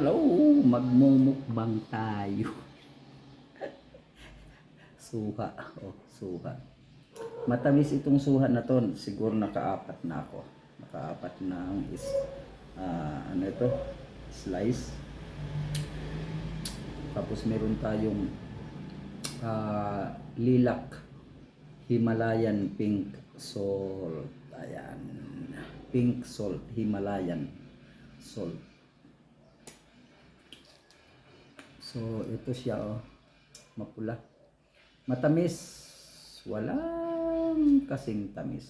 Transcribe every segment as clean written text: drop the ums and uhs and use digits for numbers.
Hello! Magmumukbang tayo. Suha. Oh, suha. Matamis itong suha na to. Siguro nakaapat na ako. Nakaapat ng ano ito? Slice. Tapos meron tayong lilac Himalayan pink salt. Ayan. Pink salt. Himalayan salt. So, ito siya, oh. Mapula. Matamis. Walang kasing tamis.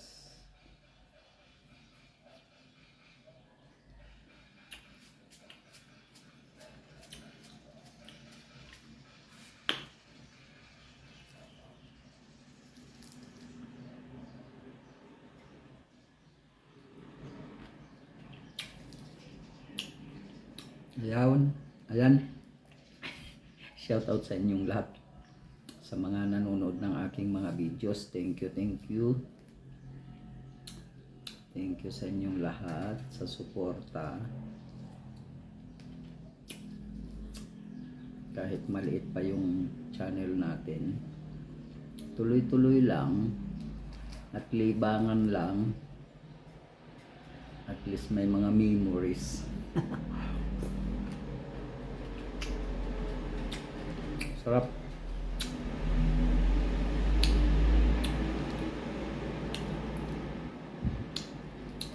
Ayan. Ayan. Shout out sa inyong lahat. Sa mga nanonood ng aking mga videos. Thank you, thank you. Thank you sa inyong lahat sa suporta. Kahit maliit pa yung channel natin, tuloy-tuloy lang at libangan lang. At least may mga memories. Sarap.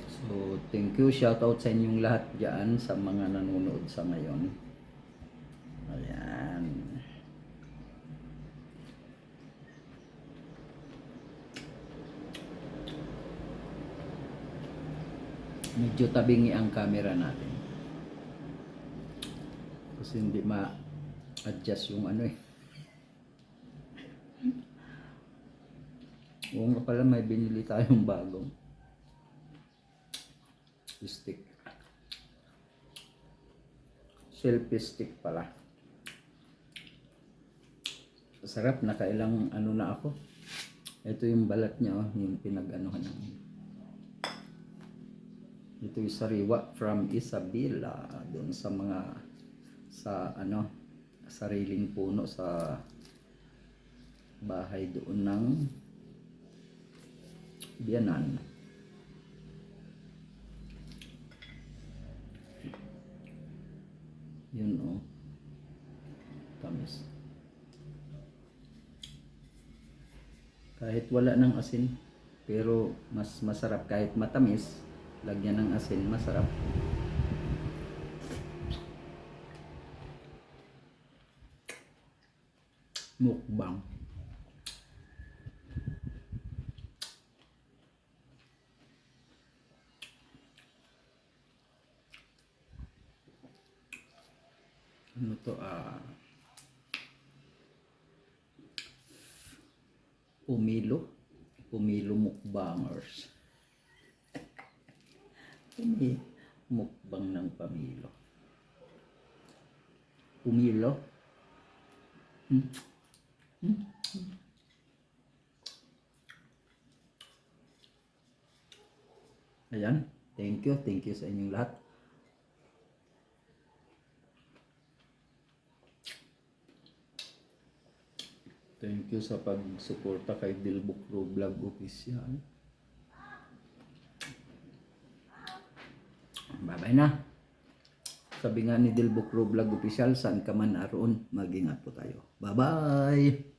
So, thank you. Shout out sa inyong lahat dyan sa mga nanonood sa ngayon. Ayan. Medyo tabingi ang camera natin. Kasi hindi ma-adjust yung ano eh. Oo nga pala, may binili tayong bagong stick. Selfie stick pala. Sarap, nakailang ano na ako. Ito yung balat niya, oh, yung pinag-anuhan namin. Ito yung sariwa from Isabela, doon sa mga sariling puno sa bahay doon ng Biyanan. Yun, oh. Tamis. Kahit wala ng asin, pero mas masarap kahit matamis, lagyan ng asin, masarap. Mukbang. Ano to, Pumilo mukbangers. Mukbang ng Pamilo. Pumilo. Ayan. Thank you. Thank you sa inyong lahat. Thank you sa pagsuporta kay Dilbukro Vlog Official. Bye-bye na. Sabi nga ni Dilbukro Vlog Official, saan ka man naroon, mag-ingat po tayo. Bye-bye!